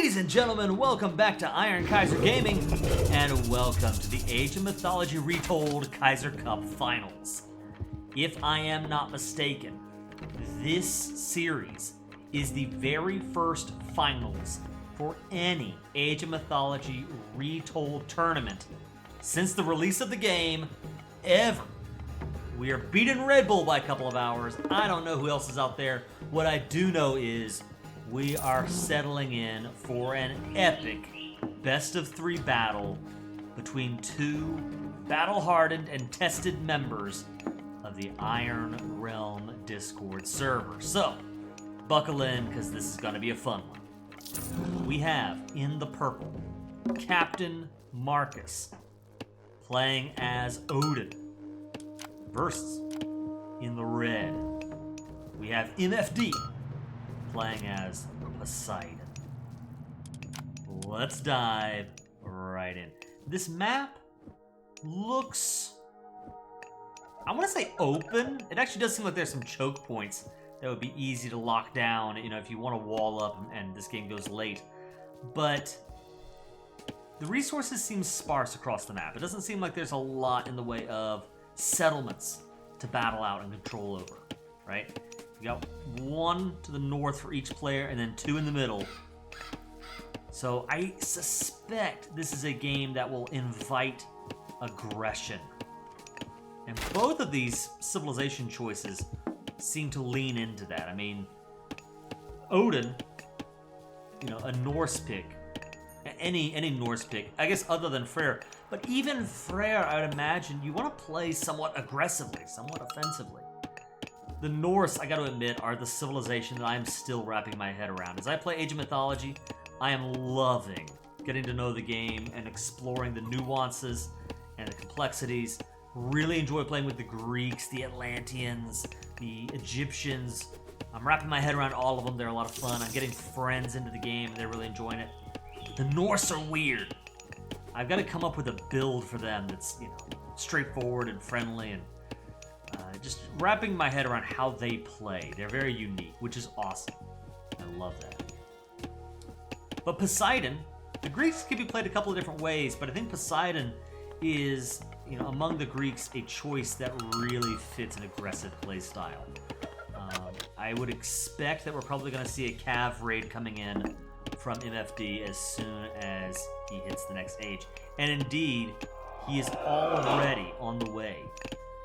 Ladies and gentlemen, welcome back to Iron Kaiser Gaming, and welcome to the Age of Mythology Retold Kaiser Cup Finals. If I am not mistaken, this series is the very first finals for any Age of Mythology Retold tournament since the release of the game ever. We are beating Red Bull by a couple of hours. I don't know who else is out there. What I do know is we are settling in for an epic best-of-3 battle between two battle-hardened and tested members of the Iron Realm Discord server. So, buckle in, because this is going to be a fun one. We have, in the purple, Captain1markus, playing as Odin, versus, in the red, we have MFD, playing as Poseidon. Let's dive right in. This map looks, I want to say open. It actually does seem like there's some choke points that would be easy to lock down, you know, if you want to wall up and this game goes late. But the resources seem sparse across the map. It doesn't seem like there's a lot in the way of settlements to battle out and control over, right? We got one to the north for each player, and then two in the middle. So I suspect this is a game that will invite aggression. And both of these civilization choices seem to lean into that. I mean, Odin, you know, a Norse pick. Any Norse pick, I guess, other than Freyr. But even Freyr, I would imagine, you want to play somewhat aggressively, somewhat offensively. The Norse, I got to admit, are the civilization that I'm still wrapping my head around. As I play Age of Mythology, I am loving getting to know the game and exploring the nuances and the complexities. Really enjoy playing with the Greeks, the Atlanteans, the Egyptians. I'm wrapping my head around all of them. They're a lot of fun. I'm getting friends into the game, and they're really enjoying it. The Norse are weird. I've got to come up with a build for them that's, you know, straightforward and friendly, and just wrapping my head around how they play. They're very unique, which is awesome. I love that. But Poseidon, the Greeks can be played a couple of different ways, but I think Poseidon is, you know, among the Greeks, a choice that really fits an aggressive play style. I would expect that we're probably going to see a Cav raid coming in from MFD as soon as he hits the next age. And indeed, he is already on the way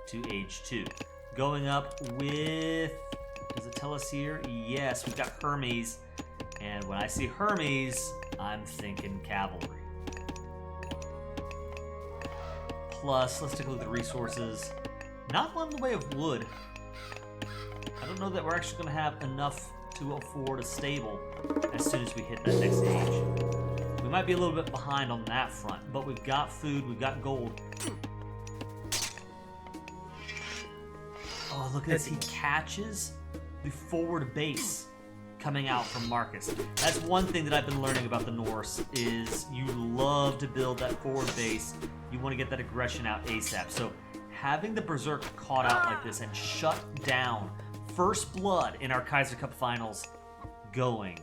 to age 2. Going up with, does it tell us here? Yes, we've got Hermes. And when I see Hermes, I'm thinking cavalry. Plus, let's take a look at the resources. Not one in the way of wood. I don't know that we're actually going to have enough to afford a stable as soon as we hit that next age. We might be a little bit behind on that front, but we've got food, we've got gold. Oh, look at this. He catches the forward base coming out from Markus. That's one thing that I've been learning about the Norse is you love to build that forward base. You want to get that aggression out ASAP. So having the Berserk caught out like this and shut down first blood in our Kaiser Cup finals going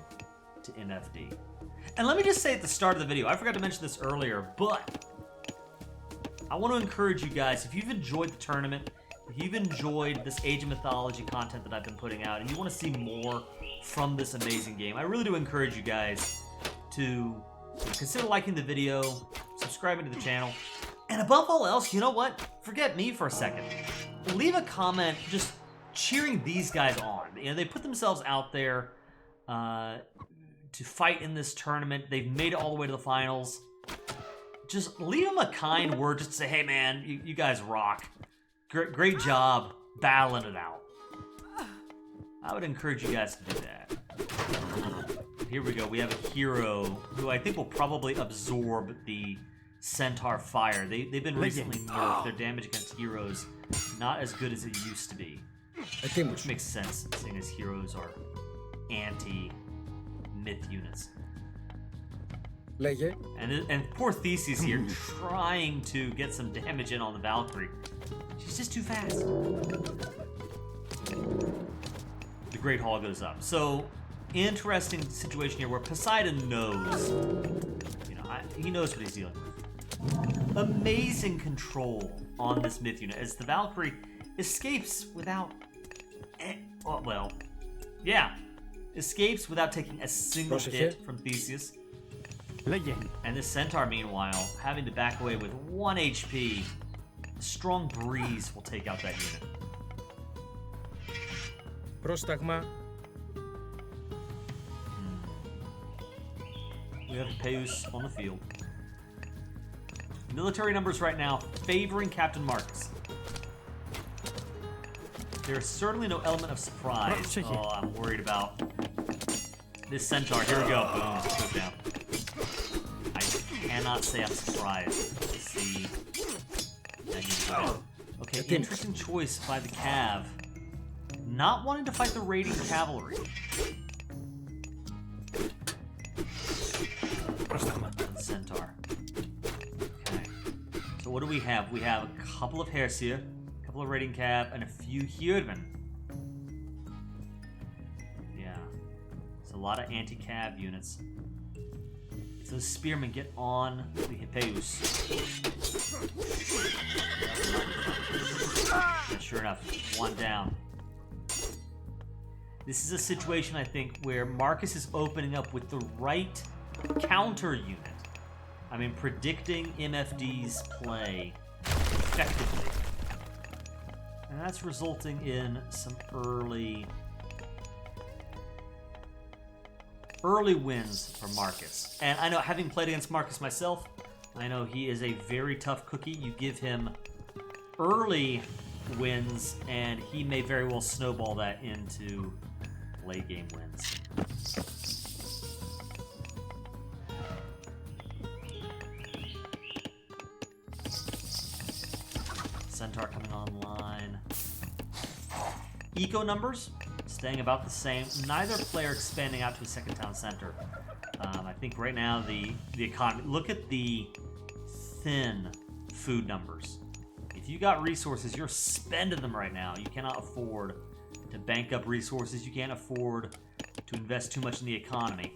to MFD. And let me just say at the start of the video, I forgot to mention this earlier, but I want to encourage you guys, if you've enjoyed the tournament, if you've enjoyed this Age of Mythology content that I've been putting out, and you want to see more from this amazing game, I really do encourage you guys to consider liking the video, subscribing to the channel, and above all else, you know what? Forget me for a second. Leave a comment just cheering these guys on. You know, they put themselves out there to fight in this tournament. They've made it all the way to the finals. Just leave them a kind word, just to say, hey man, you guys rock. Great job battling it out. I would encourage you guys to do that. Here we go. We have a hero who I think will probably absorb the Centaur fire. They've been recently nerfed. Their damage against heroes not as good as it used to be. Which makes sense, seeing as heroes are anti-myth units. And poor Theseus here, trying to get some damage in on the Valkyrie. She's just too fast. The Great Hall goes up. So interesting situation here where Poseidon knows. You know, he knows what he's dealing with. Amazing control on this myth unit as the Valkyrie escapes without... well, yeah. Escapes without taking a single hit from Theseus. And this Centaur, meanwhile, having to back away with 1 HP. A strong breeze will take out that unit. Πρόσταγμα. We have Peus on the field. Military numbers right now favoring Captain1markus. There's certainly no element of surprise. Oh, I'm worried about this Centaur. Here we go. Boom. Goes down. I cannot say I'm surprised to see that unit go down. Okay, interesting choice by the Cav. Not wanting to fight the raiding cavalry. The Centaur. Okay. So what do we have? We have a couple of Hersia, a couple of raiding cav, and a few Hjörmen. Yeah. It's a lot of anti-cav units. So the spearmen get on the Hippeus. And sure enough, one down. This is a situation, I think, where Markus is opening up with the right counter unit. I mean, predicting MFD's play effectively. And that's resulting in some early wins for Markus. And I know, having played against Markus myself, I know he is a very tough cookie. You give him early wins, and he may very well snowball that into late game wins. Centaur coming online. Eco numbers staying about the same. Neither player expanding out to a second town center. I think right now the economy. Look at the thin food numbers. If you got resources, you're spending them right now. You cannot afford to bank up resources. You can't afford to invest too much in the economy.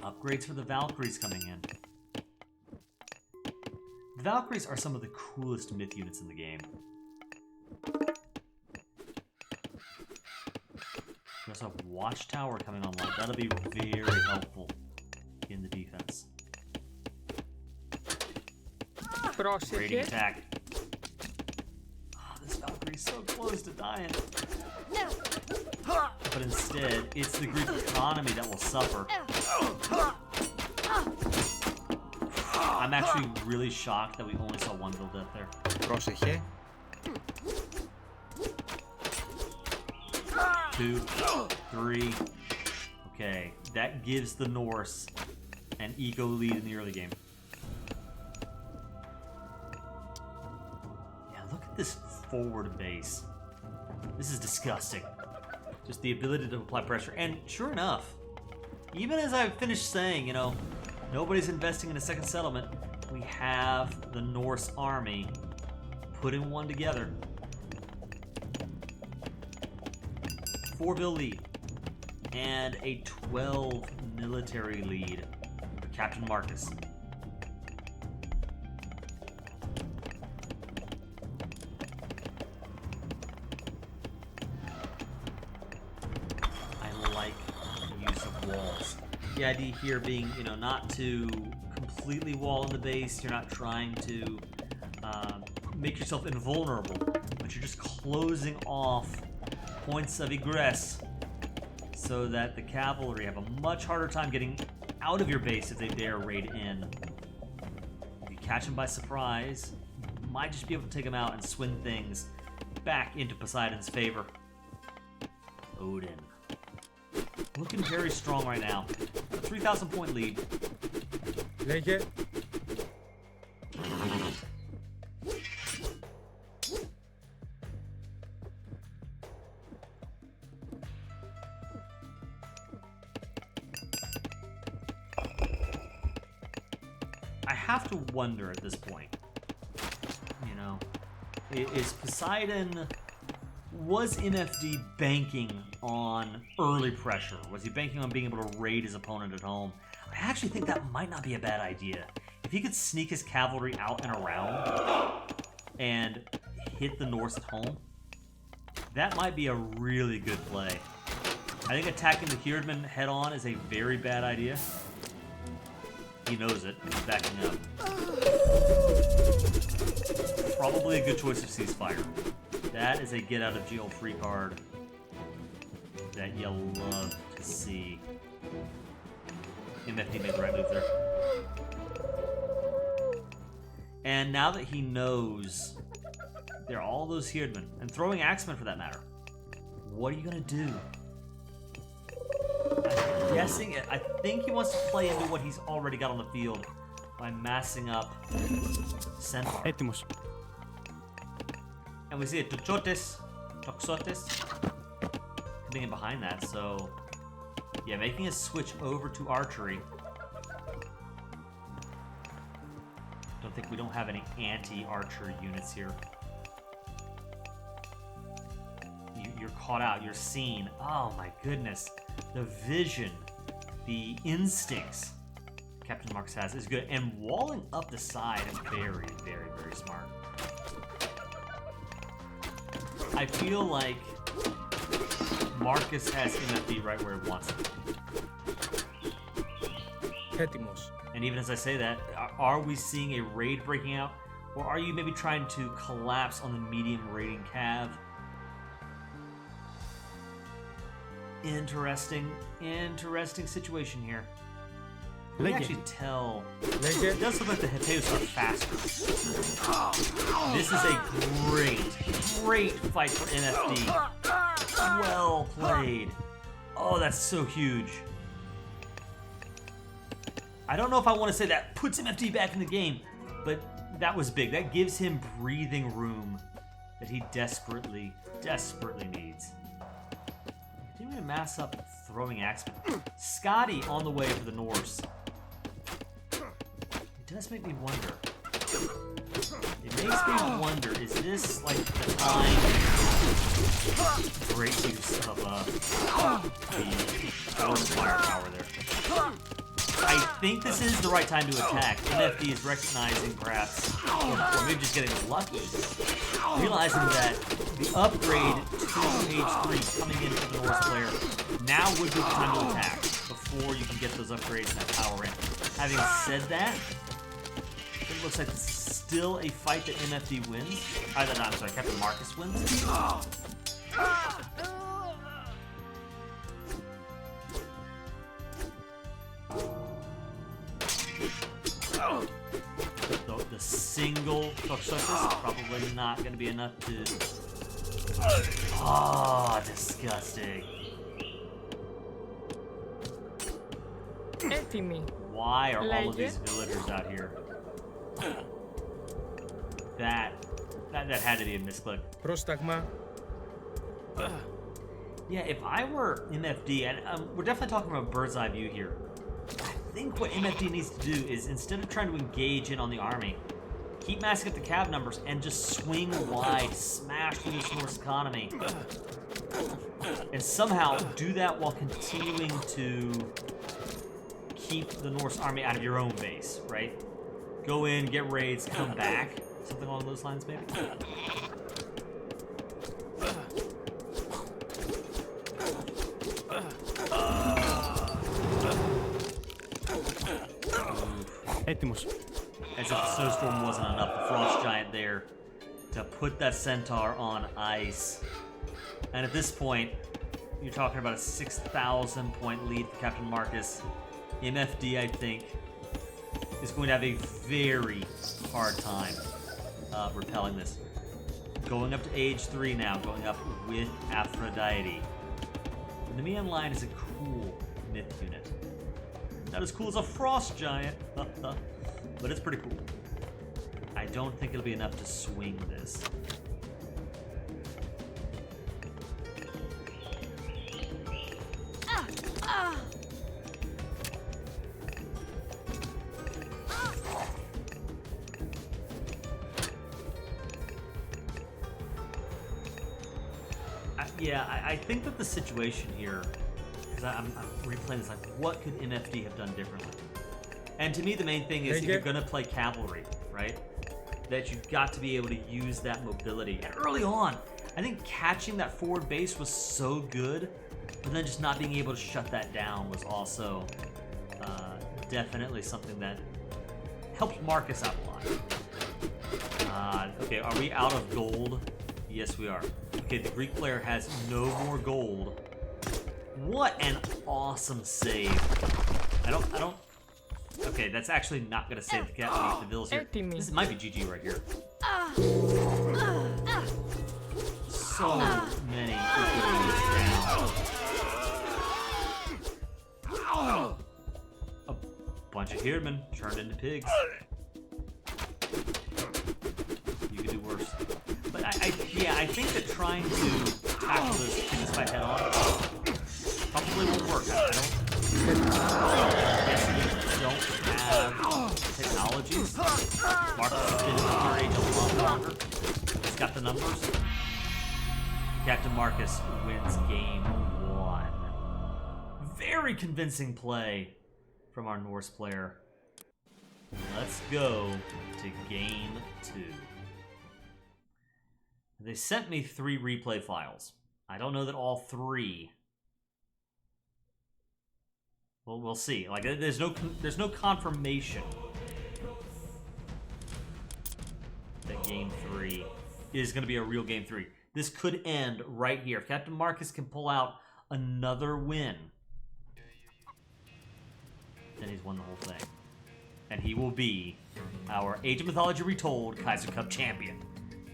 Upgrades for the Valkyries coming in. The Valkyries are some of the coolest myth units in the game. We also have Watchtower coming online. That'll be very helpful in the defense. Raiding attack. Oh, this Valkyrie's so close to dying. But instead, it's the Greek economy that will suffer. I'm actually really shocked that we only saw one build death there. Πρόσεχε. 2, 3. Okay, that gives the Norse an eco lead in the early game. Yeah, look at this forward base. This is disgusting. Just the ability to apply pressure. And sure enough, even as I finished saying, you know, nobody's investing in a second settlement, we have the Norse army putting one together. 4 bill lead and a 12 military lead for Captain1markus. I like the use of walls. The idea here being, you know, not to completely wall in the base. You're not trying to make yourself invulnerable, but you're just closing off points of egress so that the cavalry have a much harder time getting out of your base if they dare raid in. If you catch them by surprise, you might just be able to take them out and swing things back into Poseidon's favor. Odin. Looking very strong right now. A 3,000 point lead. Λέγε. I have to wonder at this point, you know, is Poseidon Was MFD banking on early pressure? Was he banking on being able to raid his opponent at home? I actually think that might not be a bad idea. If he could sneak his cavalry out and around and hit the Norse at home, that might be a really good play. I think attacking the Herdman head-on is a very bad idea. He knows it. He's backing up. Probably a good choice of ceasefire. That is a get-out-of-jail free card that you love to see. MFD made the right move there. And now that he knows there are all those Herdmen, and throwing Axemen for that matter, what are you going to do? I'm guessing it. I think he wants to play into what he's already got on the field by massing up Centaur. Έτοιμος. And we see a Toxotes coming in behind that, so yeah, making a switch over to archery. We don't have any anti-archer units here. You're caught out, you're seen. Oh my goodness. The vision, the instincts Captain1markus has is good. And walling up the side is very, very, very smart. I feel like Marcus has MFD right where he wants it. Έτοιμος. And even as I say that, are we seeing a raid breaking out? Or are you maybe trying to collapse on the medium raiding cav? Interesting situation here. We can actually tell. It does look like the Heteus are faster. This is a great fight for MFD. Well played. Oh, that's so huge. I don't know if I want to say that puts MFD back in the game, but that was big. That gives him breathing room that he desperately needs. Continuing to mass up throwing axemen. Scotty on the way for the Norse. It does make me wonder. It makes me wonder, is this like the time? Great use of the force firepower there. I think this is the right time to attack. MFD is recognizing perhaps, or maybe just getting lucky, realizing that the upgrade to page 3 coming in for the Norse player now would be the time to attack before you can get those upgrades and that power in. Having said that, it looks like this is still a fight that MFD wins. I'm sorry, Captain1markus wins. The single Toxotes is probably not going to be enough to... Oh, disgusting. Why are all of these villagers out here? That had to be a misclick. Πρόσταγμα. Yeah, if I were MFD, and we're definitely talking about bird's eye view here. I think what MFD needs to do is, instead of trying to engage in on the army, keep massing up the cav numbers and just swing wide, smash through this Norse economy, and somehow do that while continuing to keep the Norse army out of your own base, right? Go in, get raids, come back. Something along those lines, maybe? Έτοιμος. As if the snowstorm wasn't enough, the frost giant there to put that centaur on ice. And at this point, you're talking about a 6,000 point lead for Captain1markus. MFD, I think, is going to have a very hard time repelling this. Going up to age 3 now, going up with Aphrodite. The Nemean line is a cool myth unit. Not as cool as a frost giant, but it's pretty cool. I don't think it'll be enough to swing this. Yeah, I think that the situation here, because I'm replaying this, like, what could MFD have done differently? And to me, the main thing is if you're going to play cavalry, right, that you've got to be able to use that mobility. And early on, I think catching that forward base was so good, but then just not being able to shut that down was also definitely something that helped Markus out a lot. Okay, are we out of gold? Yes, we are. Okay, the Greek player has no more gold. What an awesome save. I don't... Okay, that's actually not going to save the cat the villas here. This might be GG right here. So many down. A bunch of Herdmen turned into pigs. You could do worse. But I think that trying to tackle those pigs by head on probably won't work. I don't have technologies. Markus has been in the age a lot longer. He's got the numbers. Captain1markus wins game 1. Very convincing play from our Norse player. Let's go to game 2. They sent me 3 replay files. I don't know that all 3. Well, we'll see. Like, there's no confirmation that game 3 is going to be a real game 3. This could end right here. If Captain1markus can pull out another win, then he's won the whole thing. And he will be our Age of Mythology Retold Kaiser Cup champion.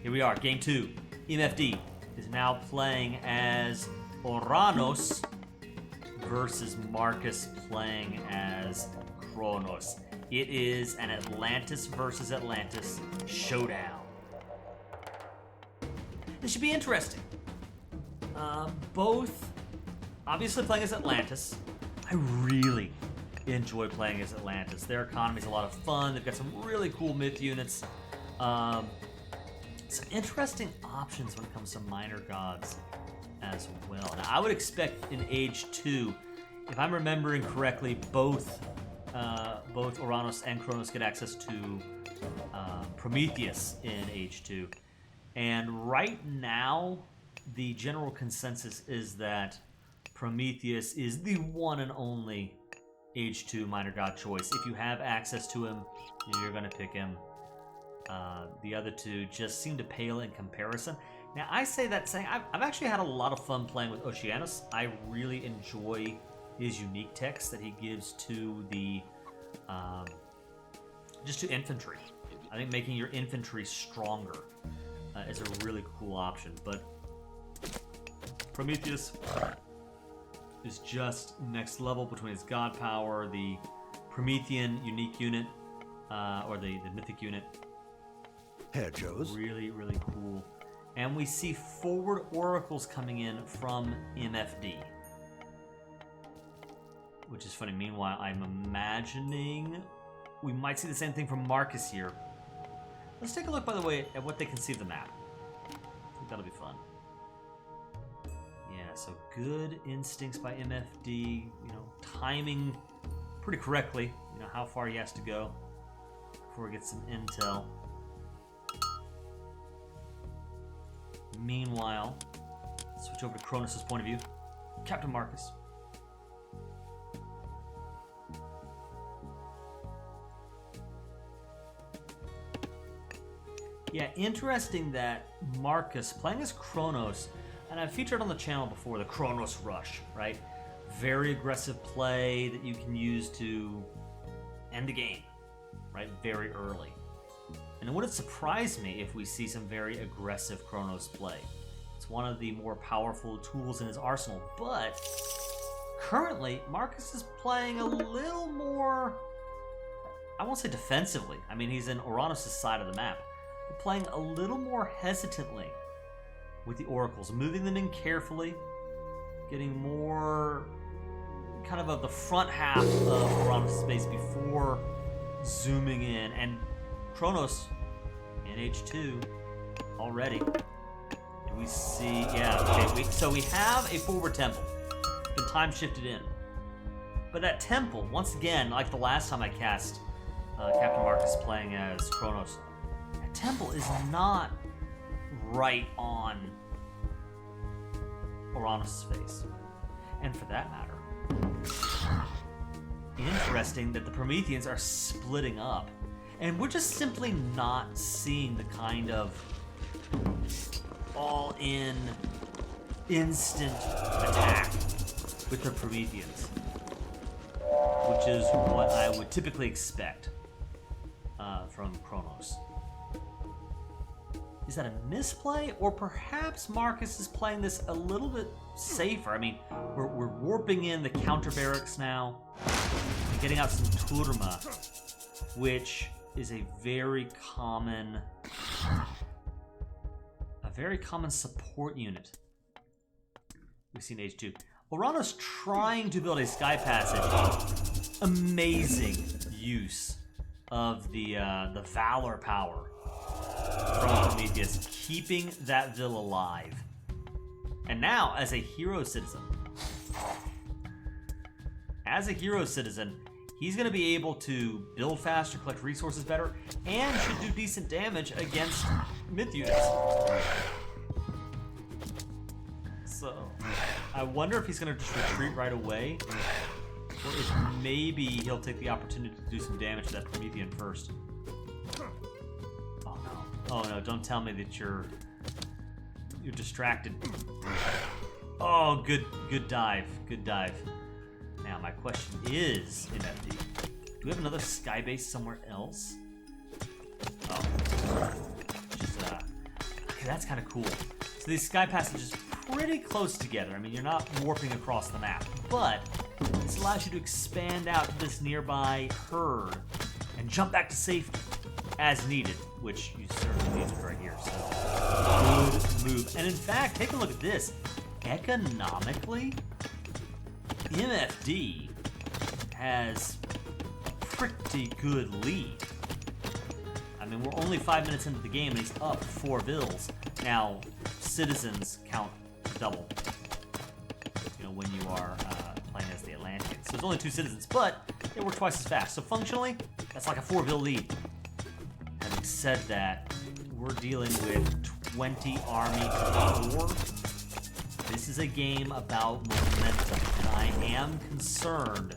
Here we are, game 2. MFD is now playing as Oranos versus Markus playing as Kronos. It is an Atlantis versus Atlantis showdown. This should be interesting. Both obviously playing as Atlantis. I really enjoy playing as Atlantis. Their economy is a lot of fun. They've got some really cool myth units. Some interesting options when it comes to minor gods as well. Now, I would expect in Age 2, if I'm remembering correctly, both Oranos and Kronos get access to Prometheus in Age 2. And right now, the general consensus is that Prometheus is the one and only Age 2 minor god choice. If you have access to him, you're going to pick him. The other two just seem to pale in comparison. Now, I say that saying, I've actually had a lot of fun playing with Oceanus. I really enjoy his unique text that he gives to the, just to infantry. I think making your infantry stronger is a really cool option. But Prometheus is just next level between his god power, the Promethean unique unit, or the mythic unit. Hair Joe's. Really, really cool. And we see forward oracles coming in from MFD. Which is funny. Meanwhile, I'm imagining we might see the same thing from Markus here. Let's take a look, by the way, at what they can see of the map. I think that'll be fun. Yeah, so good instincts by MFD. Timing pretty correctly. How far he has to go before we get some intel. Meanwhile, switch over to Kronos' point of view. Captain1markus. Yeah, interesting that Markus playing as Kronos, and I've featured on the channel before the Kronos Rush, right? Very aggressive play that you can use to end the game, right? Very early. And it wouldn't surprise me if we see some very aggressive Kronos play. It's one of the more powerful tools in his arsenal, but currently Markus is playing a little more, I won't say defensively. I mean, he's in Oranos' side of the map. But playing a little more hesitantly with the oracles, moving them in carefully, getting more kind of the front half of Oranos' space before zooming in. And Kronos in H2 already We see, yeah, okay, so we have a forward temple. Been time shifted in. But that temple, once again, like the last time I cast Captain1markus playing as Kronos, that temple is not right on Uranus' face. And for that matter, interesting that the Prometheans are splitting up. And we're just simply not seeing the kind of all-in, instant attack with the Prometheans, which is what I would typically expect from Kronos. Is that a misplay, or perhaps Markus is playing this a little bit safer? I mean, we're warping in the counter barracks now, and getting out some Turma, which is a very common support unit we've seen in H2. Uranus trying to build a sky passage. Amazing use of the valor power from Prometheus, keeping that Vil alive. And now, as a hero citizen, he's going to be able to build faster, collect resources better, and should do decent damage against myth units. So, I wonder if he's going to just retreat right away, or if maybe he'll take the opportunity to do some damage to that Promethean first. Oh no, don't tell me that you're distracted. Oh, good dive. Now my question is, MFD, do we have another sky base somewhere else? Oh, just okay, that's kind of cool. So these sky passages are pretty close together. I mean, you're not warping across the map, but this allows you to expand out to this nearby herd and jump back to safety as needed, which you certainly need right here. So good move. And in fact, take a look at this. Economically, MFD has a pretty good lead. I mean, we're only 5 minutes into the game and he's up 4 Vils. Now, citizens count double, you know, when you are playing as the Atlanteans. So there's only 2 citizens, but they work twice as fast. So functionally, that's like a 4 Vil lead. Having said that, we're dealing with 20 army to 4. This is a game about momentum, and I am concerned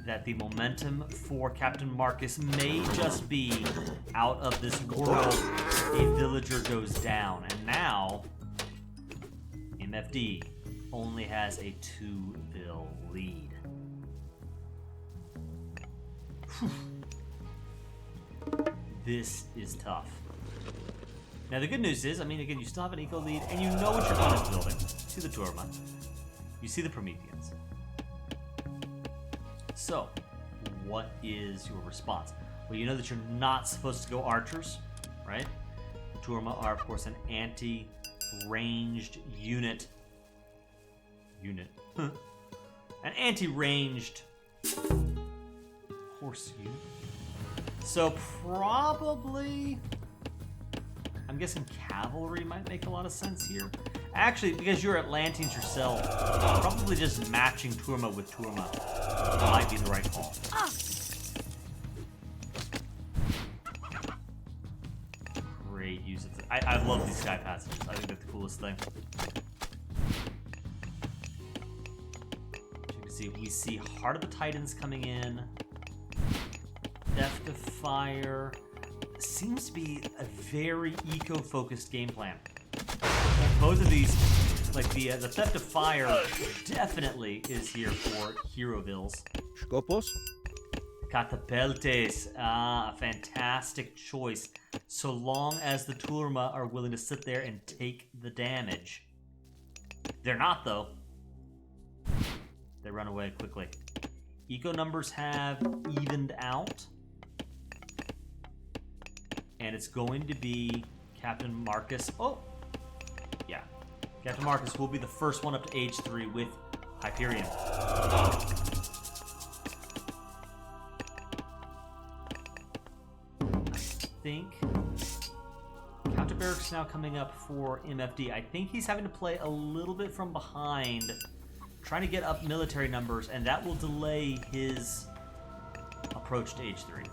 that the momentum for Captain1markus may just be out of this world. A villager goes down, and now MFD only has a 2 Vil lead. Whew. This is tough. Now the good news is, I mean, again, you still have an eco lead, and you know what your opponent's building. You see the Turma, you see the Prometheans. So, what is your response? Well, you know that you're not supposed to go archers, right? Turma are, of course, an anti-ranged unit. An anti-ranged horse unit. So probably, I'm guessing cavalry might make a lot of sense here. Actually, because you're Atlanteans yourself, probably just matching Turma with Turma might be the right call. Great use of it. I love these sky passages. I think they're the coolest thing. As you can see, we see Heart of the Titans coming in. Theft of Fire. Seems to be a very eco-focused game plan. Both of these, like the Theft of Fire, definitely is here for Hero Vils. Skopos? Catapeltes, a fantastic choice, so long as the Turma are willing to sit there and take the damage. They're not, though. They run away quickly. Eco numbers have evened out. And it's going to be Captain1markus. Oh, yeah. Captain1markus will be the first one up to age 3 with Hyperion. I think barracks now coming up for MFD. I think he's having to play a little bit from behind, trying to get up military numbers, and that will delay his approach to Age 3.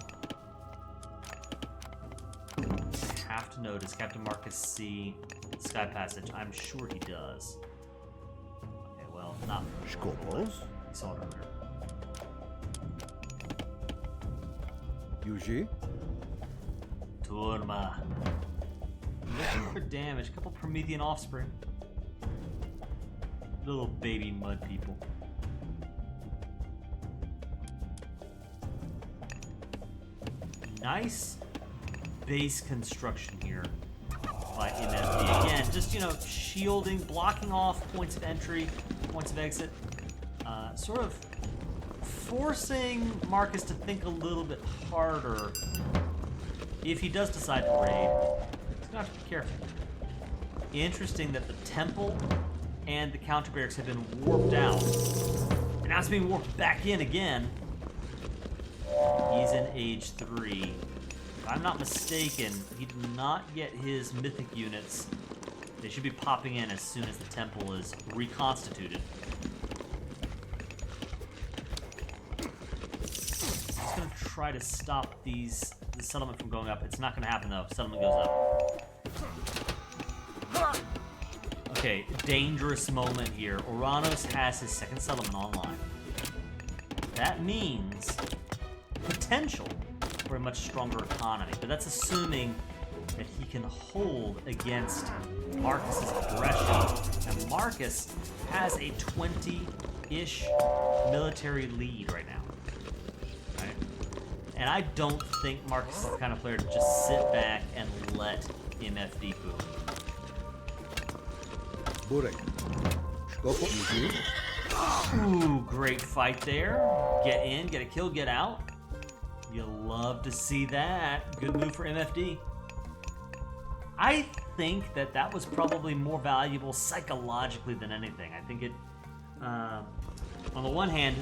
I have to know, does Captain1markus see Sky Passage? I'm sure he does. Okay, well, not Skopos. he saw it earlier. Yuji. Turma. Looking for damage. A couple Promethean offspring. Little baby mud people. Nice base construction here by MFD. Again, just, you know, shielding, blocking off points of entry, points of exit. Sort of forcing Marcus to think a little bit harder if he does decide to raid. He's gonna have to be careful. Interesting that the temple and the counter barracks have been warped out, and now it's being warped back in again. He's in Age 3. If I'm not mistaken, he did not get his mythic units. They should be popping in as soon as the temple is reconstituted. He's gonna try to stop the settlement from going up. It's not gonna happen though. Settlement goes up. Okay, dangerous moment here. Oranos has his second settlement online. That means potential for a much stronger economy, but that's assuming that he can hold against Marcus's aggression. And Marcus has a 20-ish military lead right now. Right? And I don't think Marcus is the kind of player to just sit back and let MFD boom. Burek. Skopo. Yuji. Ooh, great fight there. Get in, get a kill, get out. You love to see that. Good move for MFD. I think that was probably more valuable psychologically than anything. I think it, on the one hand,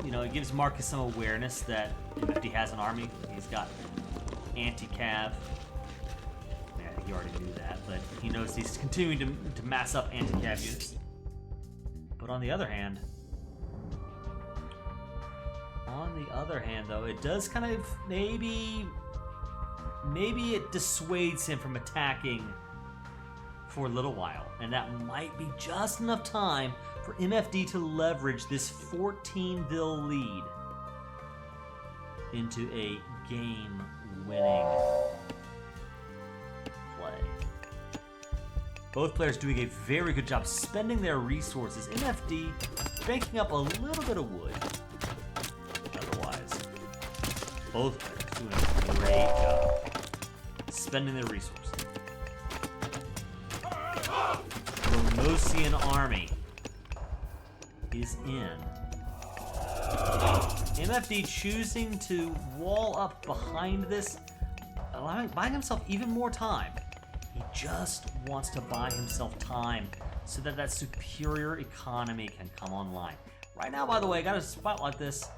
you know, it gives Marcus some awareness that MFD has an army. He's got anti-cav. Yeah, he already knew that, but he knows he's continuing to mass up anti-cav units. But on the other hand, though, it does kind of maybe it dissuades him from attacking for a little while, and that might be just enough time for MFD to leverage this 14-vil lead into a game-winning play. Both players doing a very good job spending their resources. MFD banking up a little bit of wood. Otherwise, both players doing a great job spending their resources. Romosian army is in. MFD choosing to wall up behind this, buying himself even more time. He just wants to buy himself time so that superior economy can come online. Right now, by the way, I got a spot like this,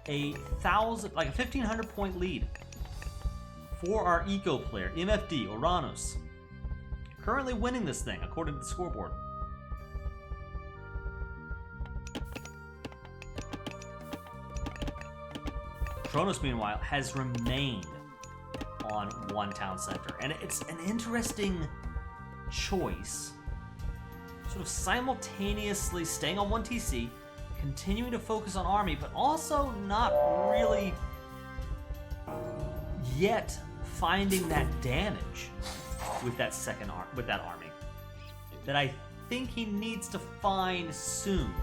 a 1,500 point lead for our eco player, MFD, Oranos. Currently winning this thing, according to the scoreboard. Kronos, meanwhile, has remained on one town center. And it's an interesting choice. Sort of simultaneously staying on one TC, continuing to focus on army, but also not really yet finding that damage with that army that I think he needs to find soon.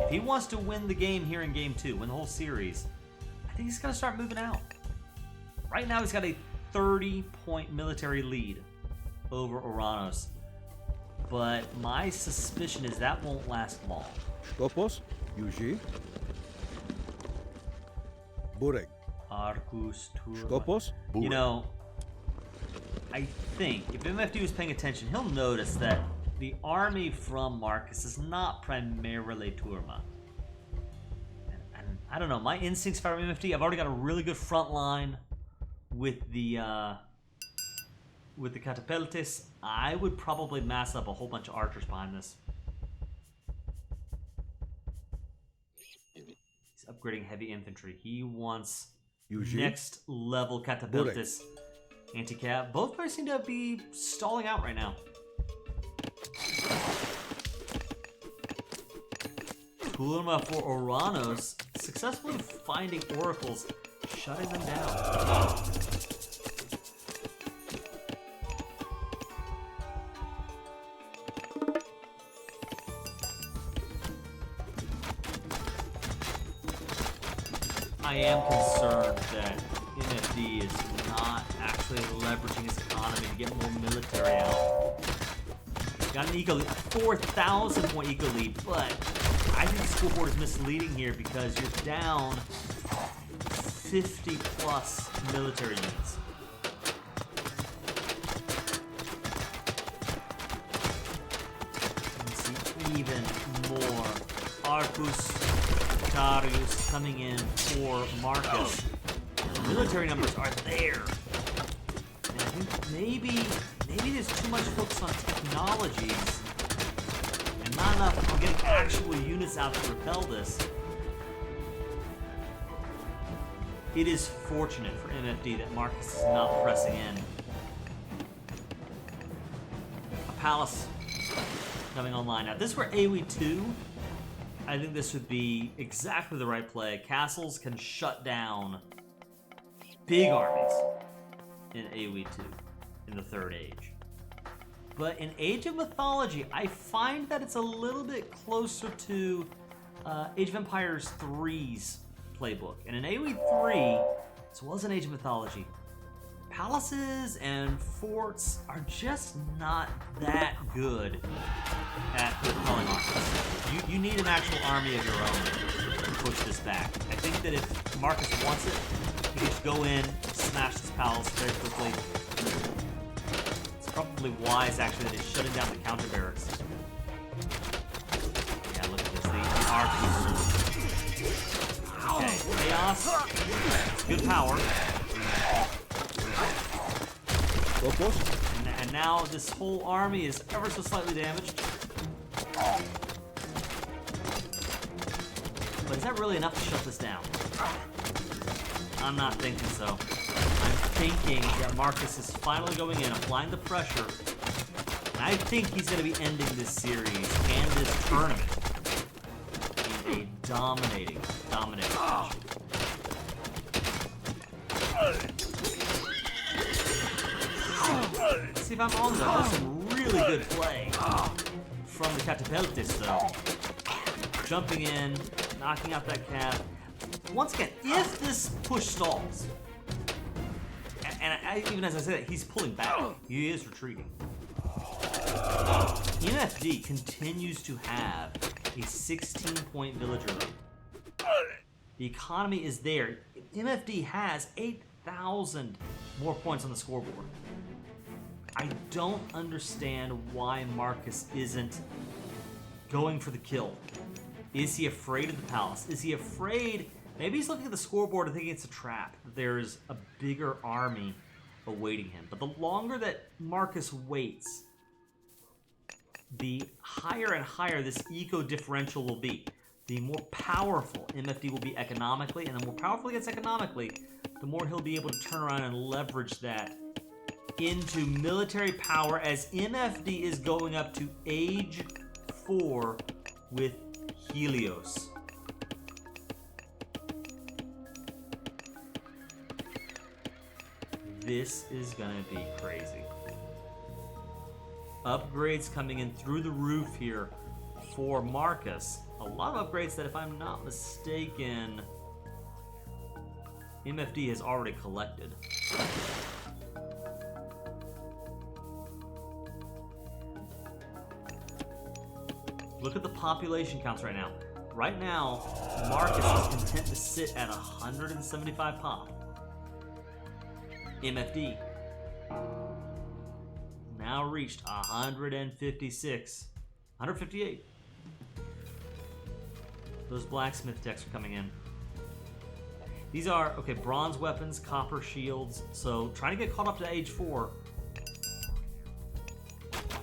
If he wants to win the game here in Game 2, win the whole series, I think he's going to start moving out. Right now he's got a 30-point military lead over Oranos, but my suspicion is that won't last long. Skopos. Yuji. Burek. Arcus, Skopos. You know, I think if MFD was paying attention, he'll notice that the army from Marcus is not primarily Turma. And I don't know, my instincts for MFD, I've already got a really good front line with the with the catapultis, I would probably mass up a whole bunch of archers behind this. He's upgrading heavy infantry. He wants Eugene? next level catapultis. Anti-cap. Both players seem to be stalling out right now. Kulma for Oranos, successfully finding oracles, shutting them down. I am concerned that MFD is not actually leveraging his economy to get more military out. He's got an eco lead, 4,000 point eco lead, but I think the scoreboard is misleading here because you're down 50 plus military units. You can see even more Arcus Carius coming in for Markus. The military numbers are there. And I think maybe there's too much focus on technologies and not enough on getting actual units out to repel this. It is fortunate for MFD that Markus is not pressing in. A palace coming online. Now, if this were AoE 2, I think this would be exactly the right play. Castles can shut down big armies in AoE 2 in the Third Age. But in Age of Mythology, I find that it's a little bit closer to Age of Empires 3's playbook. And in AoE 3, as well as in Age of Mythology, palaces and forts are just not that good at repelling armies. You need an actual army of your own to push this back. I think that if Markus wants it, he can just go in, smash this palace very quickly. It's probably wise, actually, that he's shutting down the counter barracks. Yeah, look at this. The archers. Okay, chaos. Good power. And now this whole army is ever so slightly damaged. But is that really enough to shut this down? I'm not thinking so. I'm thinking that Markus is finally going in, applying the pressure. And I think he's going to be ending this series and this tournament in a dominating fashion. Let's see if I'm wrong though. There's some really good play from the catapultis though. Jumping in, knocking out that cap. Once again, if this push stalls, and even as I say that, he's pulling back. He is retreating. MFD continues to have a 16-point villager lead. The economy is there. MFD has 8,000 more points on the scoreboard. I don't understand why Markus isn't going for the kill. Is he afraid of the palace? Is he afraid? Maybe he's looking at the scoreboard and thinking it's a trap. There's a bigger army awaiting him. But the longer that Markus waits, the higher and higher this eco differential will be. The more powerful MFD will be economically, and the more powerful he gets economically, the more he'll be able to turn around and leverage that into military power as MFD is going up to Age 4 with Helios. This is gonna be crazy. Upgrades coming in through the roof here for Markus. A lot of upgrades that, if I'm not mistaken, MFD has already collected. Look at the population counts right now. Right now, Markus is content to sit at 175 pop. MFD now reached 156, 158. Those blacksmith decks are coming in. These are, okay, bronze weapons, copper shields. So trying to get caught up to Age 4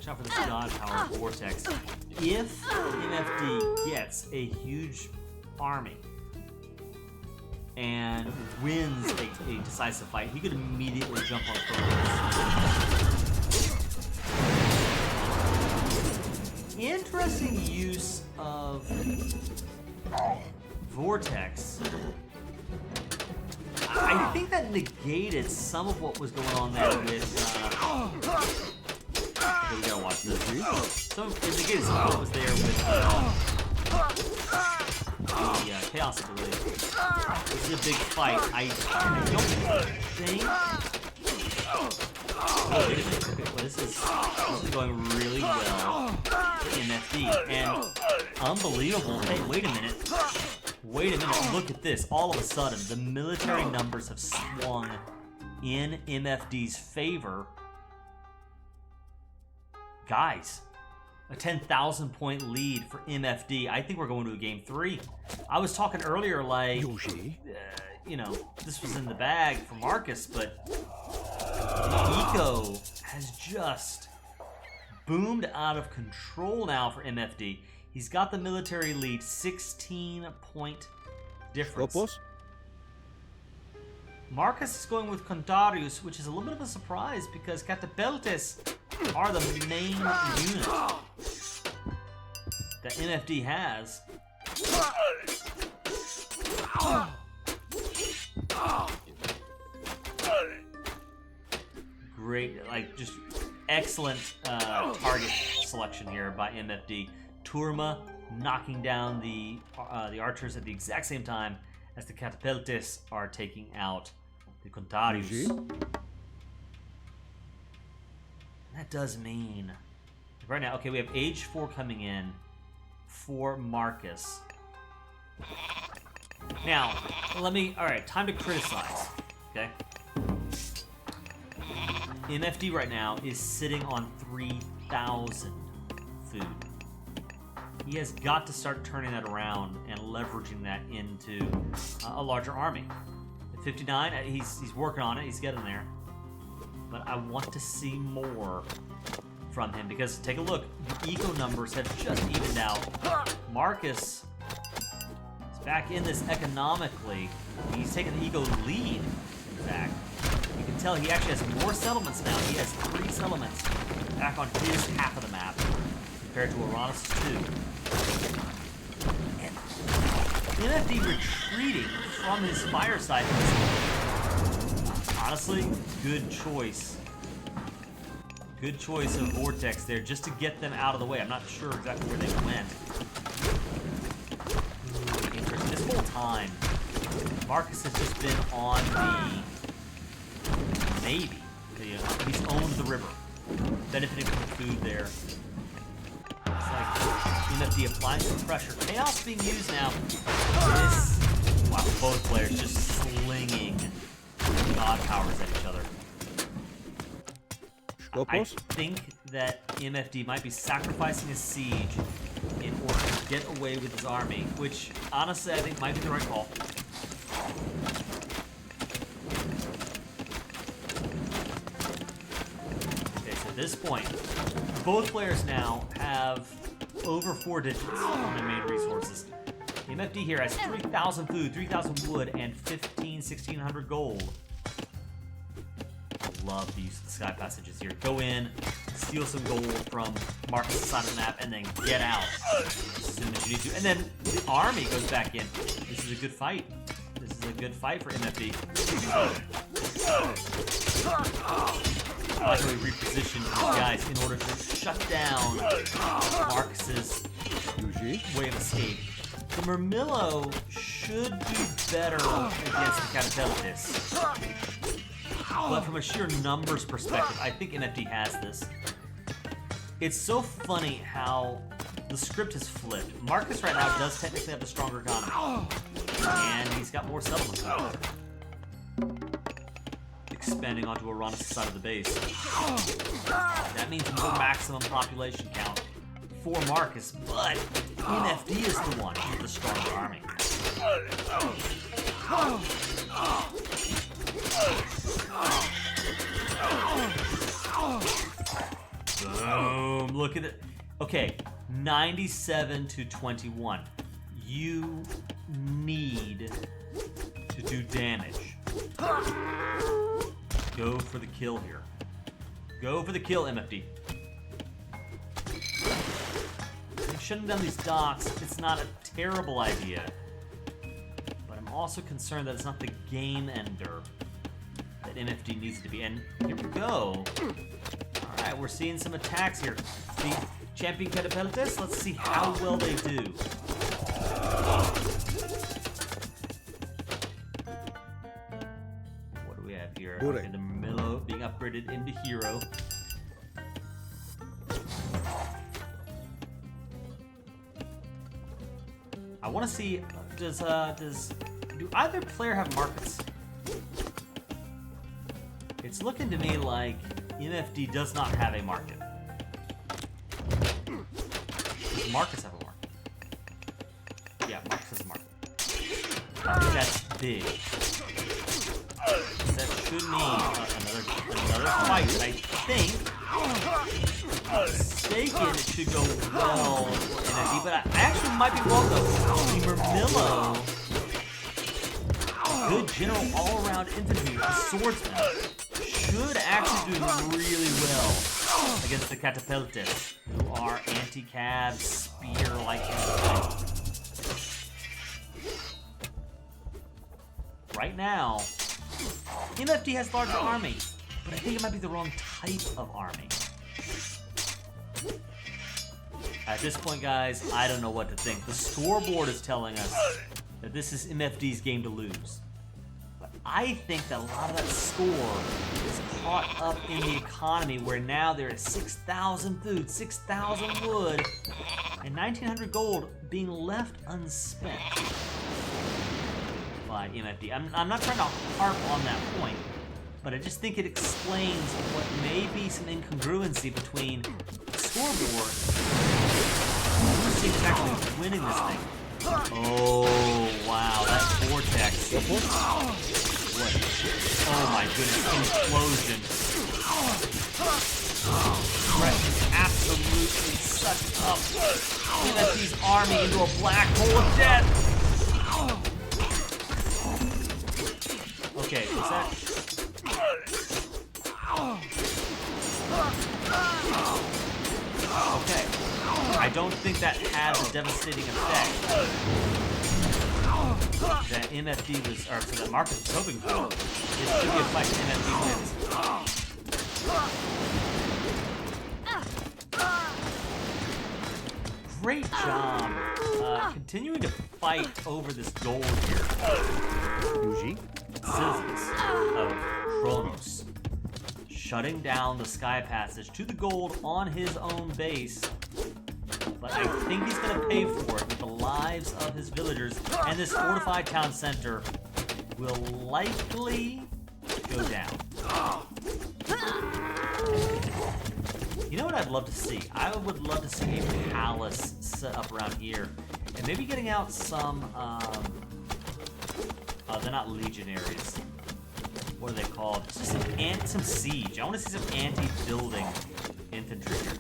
Watch out for this God Power Vortex. If MFD gets a huge army and wins a decisive fight, he could immediately jump on Kronos. Interesting use of Vortex. I think that negated some of what was going on there with. Okay, we gotta watch this. It negated some of what was there with the Chaos ability. This is a big fight. I don't think. Oh, wait a minute. Okay, well, this is going really well for MFD. And unbelievable. Hey, wait a minute. Wait a minute, look at this. All of a sudden, the military numbers have swung in MFD's favor. Guys, a 10,000 point lead for MFD. I think we're going to a game 3. I was talking earlier like, you know, this was in the bag for Markus, but Eco has just boomed out of control now for MFD. He's got the military lead, 16-point difference. Skopos? Markus is going with Contarius, which is a little bit of a surprise because Catapeltes are the main unit that MFD has. Great, like just excellent target selection here by MFD. Turma knocking down the archers at the exact same time as the Catapeltes are taking out the Contarius. That does mean right now, okay, we have age 4 coming in for Markus. Now, alright, time to criticize, okay? MFD right now is sitting on 3,000 food. He has got to start turning that around and leveraging that into a larger army. At 59, he's working on it, he's getting there. But I want to see more from him because take a look, the eco numbers have just evened out. Markus is back in this economically. He's taking the eco lead, in fact. You can tell he actually has more settlements now. He has 3 settlements back on his half of the map compared to Uranus' 2. And MFD retreating from his fireside. Honestly, good choice. Good choice of Vortex there just to get them out of the way. I'm not sure exactly where they went. Ooh, interesting. This whole time, Markus has just been on the Navy. He's owned the river. Benefiting from the food there. It's like MFD applying some pressure. Chaos being used now. Wow, both players just slinging God powers at each other. I think that MFD might be sacrificing his siege in order to get away with his army, which honestly I think might be the right call. Okay, so at this point, both players now have over 4 digits on their main resources. MFD here has 3,000 food, 3,000 wood, and 1,600 gold. Love the use of the sky passages here. Go in, steal some gold from Markus' side of the map, and then get out as soon as you need to. And then the army goes back in. This is a good fight. This is a good fight for MFD. I like how we reposition these guys in order to shut down Markus' way of escape. The Murmillo should do better against the Catapeltes. But from a sheer numbers perspective, I think MFD has this. It's so funny how the script has flipped. Markus right now does technically have the stronger economy. And he's got more settlements now. Expanding onto Uranus' side of the base. That means more maximum population count for Markus, but MFD is the one with the stronger army. Boom. Look at it. Okay, 97 to 21. You need to do damage. Go for the kill here. Go for the kill, MFD. Shutting down these docks, it's not a terrible idea. But I'm also concerned that it's not the game ender that MFD needs to be. And here we go. Alright, we're seeing some attacks here. The champion catapultists, let's see how well they do. What do we have here? Okay, the Milo being upgraded into hero. I want to see, do either player have markets? It's looking to me like MFD does not have a market. Does Marcus have a market? Yeah, Marcus has a market. That's big. That should mean another fight. And I think, mistaken, it should go well for MFD, but I actually might be wrong though. The Murmillo, good general all-around infantry swordsman, should actually do really well against the catapultists, who are anti-cab, spear-like infantry. Right now, MFD has larger army, but I think it might be the wrong type of army. At this point, guys, I don't know what to think. The scoreboard is telling us that this is MFD's game to lose. But I think that a lot of that score is caught up in the economy, where now there is 6,000 food, 6,000 wood, and 1,900 gold being left unspent by MFD. I'm not trying to harp on that point, but I just think it explains what may be some incongruency between the scoreboard and who's actually winning this thing. Oh, wow, that vortex. What? Oh my goodness, implosion. Right, absolutely sucked up MFD's army into a black hole of death. Okay, is that... Okay. I don't think that had the devastating effect that MFD was, or so that Marcus was hoping for. It should be a fight that MFD wins. Great job continuing to fight over this gold here. Citizens of Kronos, shutting down the sky passage to the gold on his own base. But I think he's going to pay for it with the lives of his villagers, and this fortified town center will likely go down. You know what I'd love to see? I would love to see a palace set up around here, and maybe getting out some, they're not legionaries. What are they called? It's just some siege. I want to see some anti-building infantry here.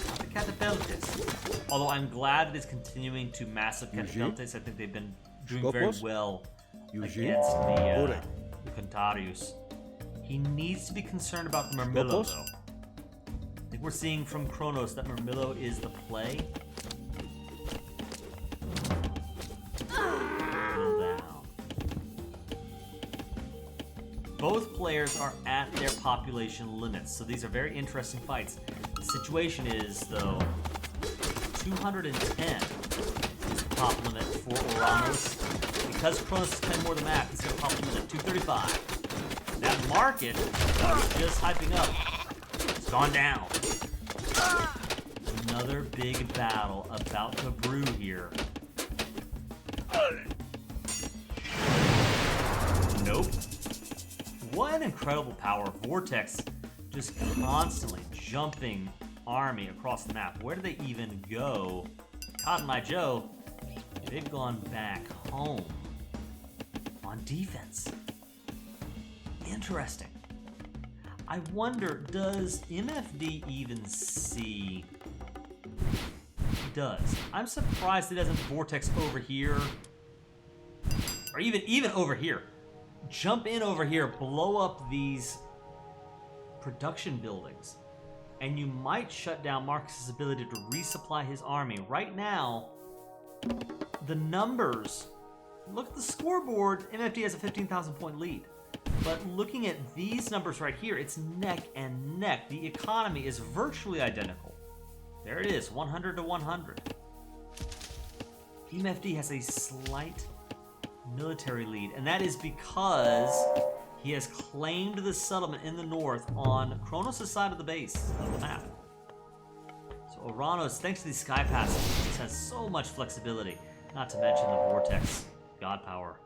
Not the catapultists. Although I'm glad it is continuing to massive catapultists. I think they've been doing very well against the Contarius. He needs to be concerned about the Murmillo, though. I think we're seeing from Kronos that Murmillo is the play. Both players are at their population limits, so these are very interesting fights. The situation is, though, 210 is the top limit for Oranos. Because Kronos is 10 more than that, he's got a top limit at 235. That market that was just hyping up has gone down. Another big battle about to brew here. Nope. What an incredible power. Vortex just constantly jumping army across the map. Where do they even go? Cotton Eye Joe, they've gone back home on defense. Interesting. I wonder, does MFD even see? He does. I'm surprised it doesn't vortex over here. Or even over here. Jump in over here, blow up these production buildings. And you might shut down Marcus's ability to resupply his army. Right now, the numbers, look at the scoreboard, MFD has a 15,000 point lead. But looking at these numbers right here, it's neck and neck. The economy is virtually identical. There it is, 100 to 100. MFD has a slight military lead, and that is because he has claimed the settlement in the north on Kronos' side of the base of the map. So Oranos, thanks to these sky passes, just has so much flexibility, not to mention the vortex god power.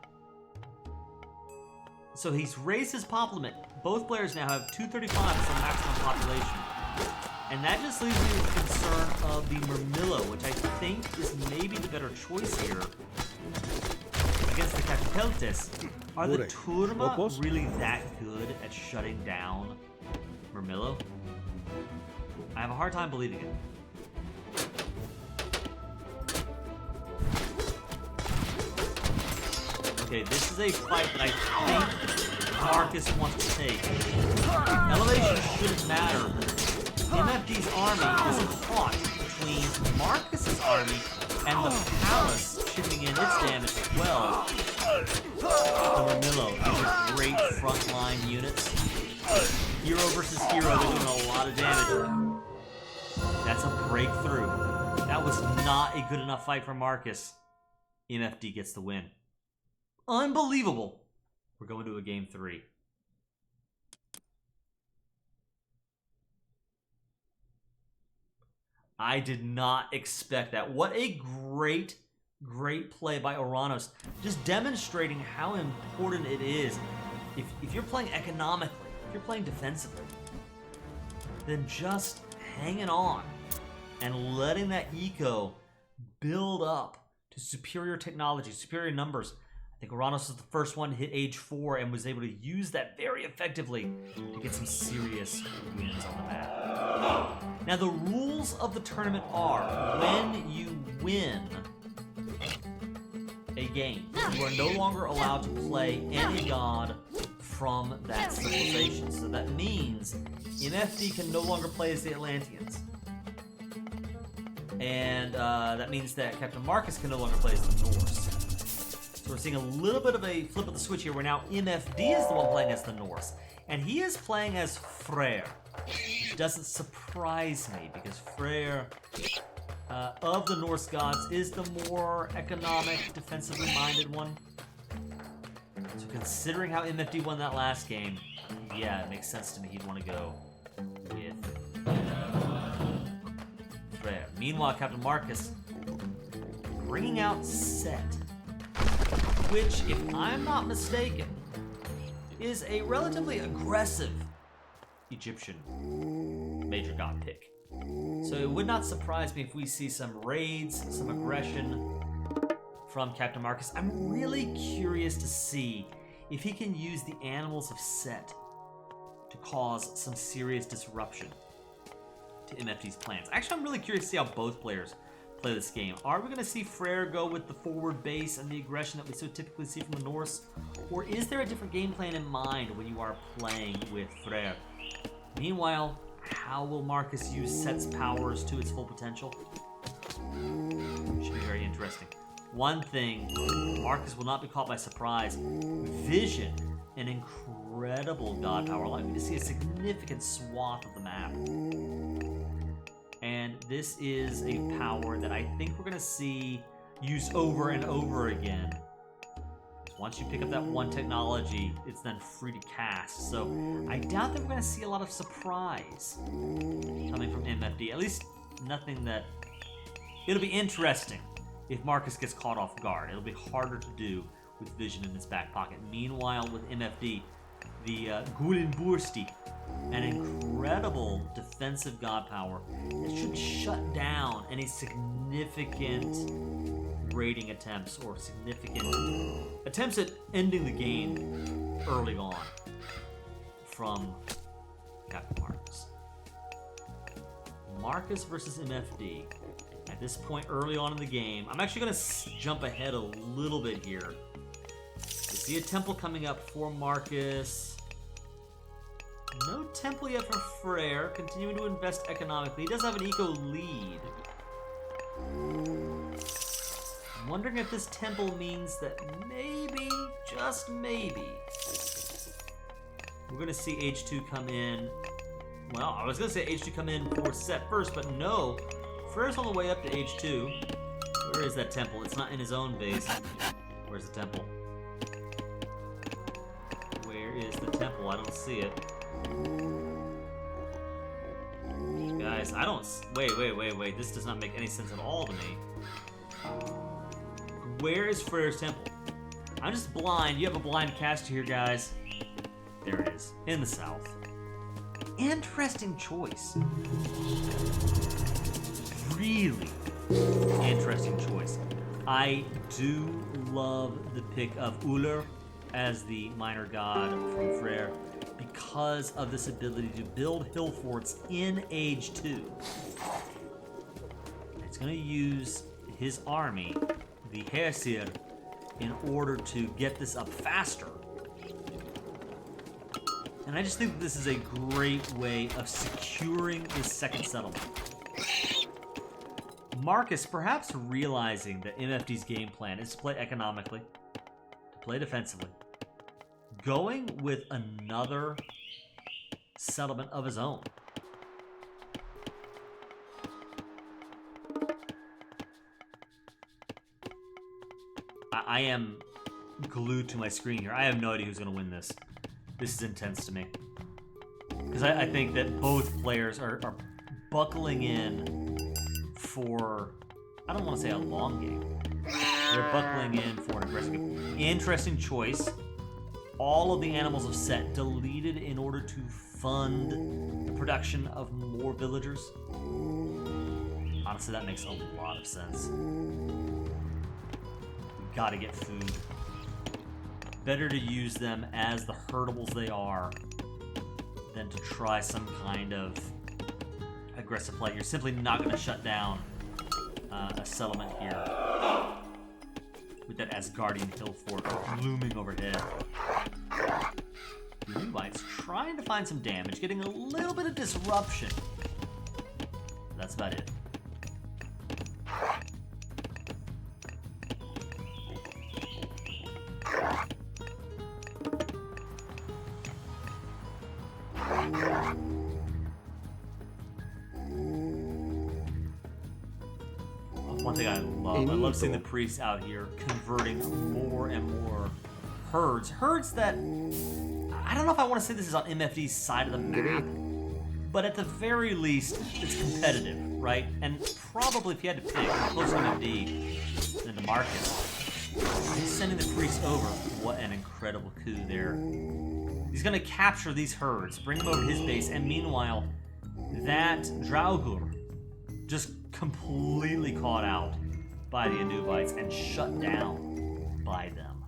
So he's raised his pop limit. Both players now have 235 as the maximum population. And that just leaves me with the concern of the Murmillo, which I think is maybe the better choice here against the Catapeltes. Are the Turma really that good at shutting down Murmillo? I have a hard time believing it. Okay, this is a fight that I think Marcus wants to take. Elevation shouldn't matter. MFD's army is caught between Marcus's army and the palace chipping in its damage as well. The Murmillo, these are great frontline units. Hero versus hero, they're doing a lot of damage. That's a breakthrough. That was not a good enough fight for Marcus. MFD gets the win. Unbelievable. We're going to a game 3. I did not expect that. What a great play by Oranos. Just demonstrating how important it is. If you're playing economically, if you're playing defensively, then just hanging on and letting that eco build up to superior technology, superior numbers. I think Oranos was the first one to hit age 4 and was able to use that very effectively to get some serious wins on the map. Now, the rules of the tournament are when you win a game, you are no longer allowed to play any god from that civilization. So that means MFD can no longer play as the Atlanteans. And that means that Captain1markus can no longer play as the Norse. So we're seeing a little bit of a flip of the switch here, where now MFD is the one playing as the Norse. And he is playing as Freyr, which doesn't surprise me, because Freyr, of the Norse gods, is the more economic, defensively minded one. So considering how MFD won that last game, yeah, it makes sense to me he'd want to go with Freyr. Meanwhile, Captain1markus bringing out Set, which, if I'm not mistaken, is a relatively aggressive Egyptian major god pick. So it would not surprise me if we see some raids, some aggression from Captain1markus. I'm really curious to see if he can use the animals of Set to cause some serious disruption to MFD's plans. Actually, I'm really curious to see how both players play this game. Are we going to see Freyr go with the forward base and the aggression that we so typically see from the Norse? Or is there a different game plan in mind when you are playing with Freyr? Meanwhile, how will Marcus use Set's powers to its full potential? Should be very interesting. One thing, Marcus will not be caught by surprise. Vision, an incredible god power, allowing me to see a significant swath of the map. And this is a power that I think we're going to see used over and over again. Once you pick up that one technology, it's then free to cast. So I doubt that we're going to see a lot of surprise coming from MFD. At least nothing that... It'll be interesting if Marcus gets caught off guard. It'll be harder to do with Vision in his back pocket. Meanwhile, with MFD, the Gulenbursti, an incredible defensive god power that should shut down any significant raiding attempts or significant attempts at ending the game early on from Captain1markus. Markus versus MFD. At this point early on in the game, I'm actually going to jump ahead a little bit here. We see a temple coming up for Markus. No temple yet for Frere. Continuing to invest economically. He does have an eco lead. I'm wondering if this temple means that maybe, just maybe, we're going to see H2 come in. Well, I was going to say H2 come in for set first, but no. Frere's on the way up to H2. Where is that temple? It's not in his own base. Where's the temple? Where is the temple? I don't see it. Guys, I don't... Wait. This does not make any sense at all to me. Where is Frere's temple? I'm just blind. You have a blind caster here, guys. There it is. In the south. Interesting choice. Really interesting choice. I do love the pick of Uller as the minor god from Frere because of this ability to build hill forts in Age 2. It's going to use his army, the Kaiser, in order to get this up faster. And I just think this is a great way of securing this second settlement. Markus perhaps realizing that MFD's game plan is to play economically, play defensively, going with another settlement of his own. I am glued to my screen here. I have no idea who's going to win this. This is intense to me. Because I think that both players are buckling in for, I don't want to say a long game. They're buckling in for an aggressive game. Interesting choice. All of the animals of set deleted in order to fund the production of more villagers. Honestly, that makes a lot of sense. We gotta get food. Better to use them as the herdables they are than to try some kind of aggressive play. You're simply not going to shut down a settlement here with that Asgardian hill fort looming overhead. The Nubites trying to find some damage, getting a little bit of disruption. That's about it. One thing I love seeing the priests out here converting more and more herds. Herds that, I don't know if I want to say this is on MFD's side of the map, but at the very least, it's competitive, right? And probably if you had to pick, closer to MFD than to Markus, he's sending the priests over. What an incredible coup there. He's going to capture these herds, bring them over to his base, and meanwhile, that Draugr just completely caught out by the Anubites and shut down by them.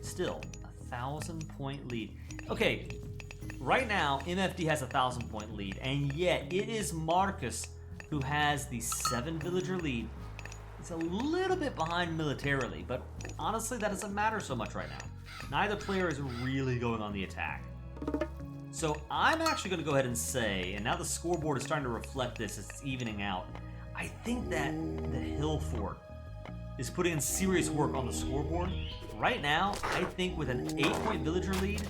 Still, 1,000-point lead. Okay, right now, MFD has a 1,000-point lead, and yet it is Markus who has the 7-villager lead. He's a little bit behind militarily, but honestly, that doesn't matter so much right now. Neither player is really going on the attack. So I'm actually going to go ahead and say, and now the scoreboard is starting to reflect this as it's evening out, I think that the hill fort is putting in serious work on the scoreboard. Right now, I think with an 8-point villager lead,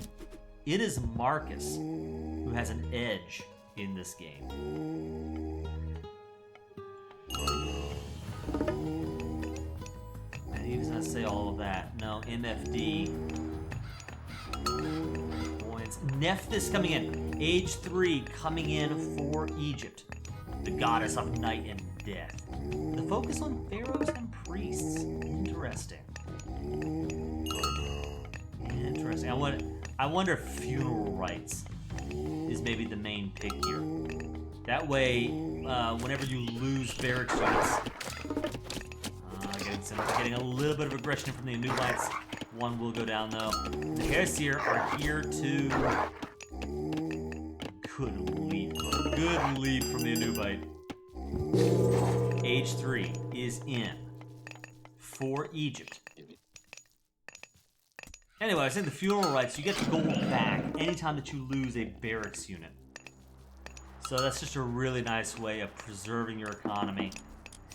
it is Markus who has an edge in this game. And he does not say all of that. No, MFD. Nephthys coming in. Age 3 coming in for Egypt. The goddess of night and death. The focus on pharaohs and priests. Interesting. Interesting. I wonder if funeral rites is maybe the main pick here. That way, whenever you lose barracks units, getting a little bit of aggression from the Anubites. One will go down though. The Kaiser are here to Good lead. Good lead from the Anubite. Age 3 is in for Egypt. Anyway, I was saying the funeral rites, you get the gold back anytime that you lose a barracks unit. So that's just a really nice way of preserving your economy.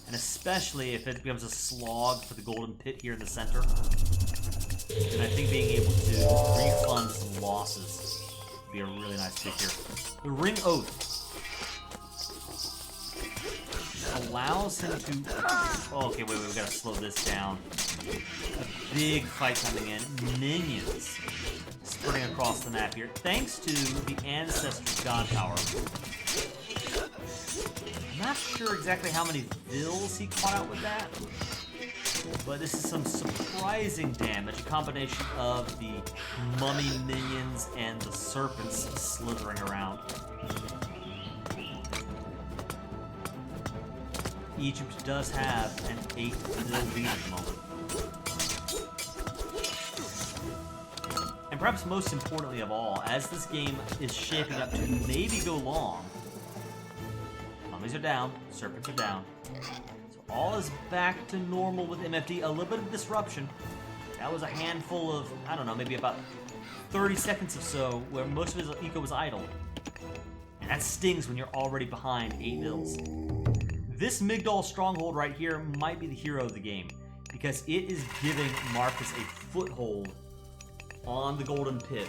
And especially if it becomes a slog for the golden pit here in the center. And I think being able to refund some losses would be a really nice pick here. The Ring Oath allows him to... Oh, okay, wait, we gotta slow this down. A big fight coming in. Minions spreading across the map here. Thanks to the Ancestors' God Power. I'm not sure exactly how many vills he caught out with that. But this is some surprising damage. A combination of the mummy minions and the serpents slithering around. Egypt does have an 8 vil lead at the moment. And perhaps most importantly of all, as this game is shaping up to maybe go long, mummies are down, serpents are down. So all is back to normal with MFD. A little bit of disruption. That was a handful of, I don't know, maybe about 30 seconds or so where most of his eco was idle. And that stings when you're already behind 8 vils. This Migdol stronghold right here might be the hero of the game because it is giving Markus a foothold on the Golden Pit.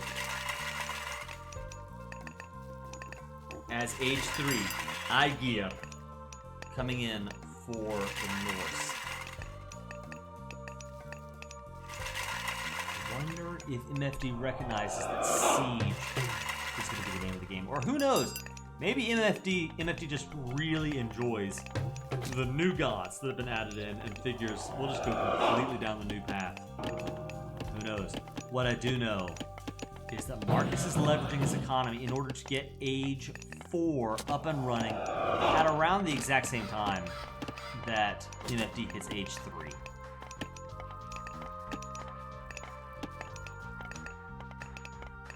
As Age 3, Aegir coming in for the Norse. I wonder if MFD recognizes that Siege is going to be the name of the game. Or who knows? Maybe MFD just really enjoys the new gods that have been added in and figures we'll just go completely down the new path. Who knows? What I do know is that Markus is leveraging his economy in order to get Age 4 up and running at around the exact same time that MFD hits Age 3.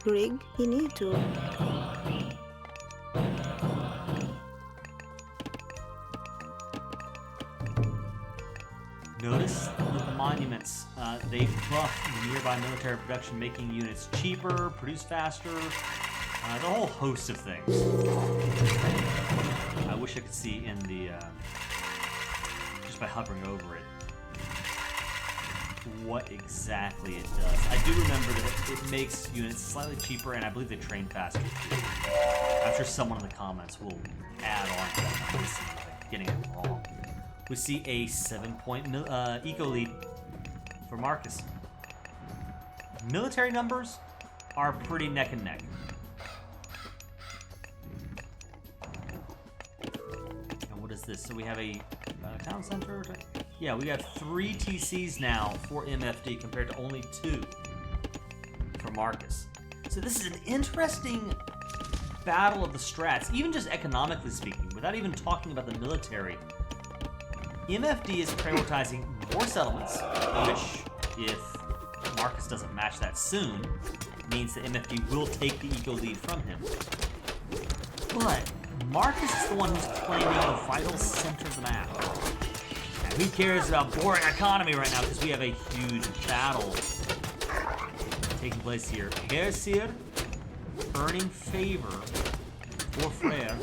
Greg, you need to. Notice that the monuments, they buff nearby military production, making units cheaper, produce faster, the whole host of things. I wish I could see in the, just by hovering over it, what exactly it does. I do remember that it makes units slightly cheaper, and I believe they train faster too. I'm sure someone in the comments will add on to that. I'm missing it, getting it wrong. We see a 7-point eco lead for Markus. Military numbers are pretty neck and neck. And what is this? So we have a town center? Yeah, we got 3 TCs now for MFD compared to only 2 for Markus. So this is an interesting battle of the strats, even just economically speaking, without even talking about the military. MFD is prioritizing more settlements, which, if Markus doesn't match that soon, means that MFD will take the eco lead from him. But Markus is the one who's claiming the vital center of the map. And who cares about boring economy right now, because we have a huge battle taking place here. Gersir earning favor for Freyr.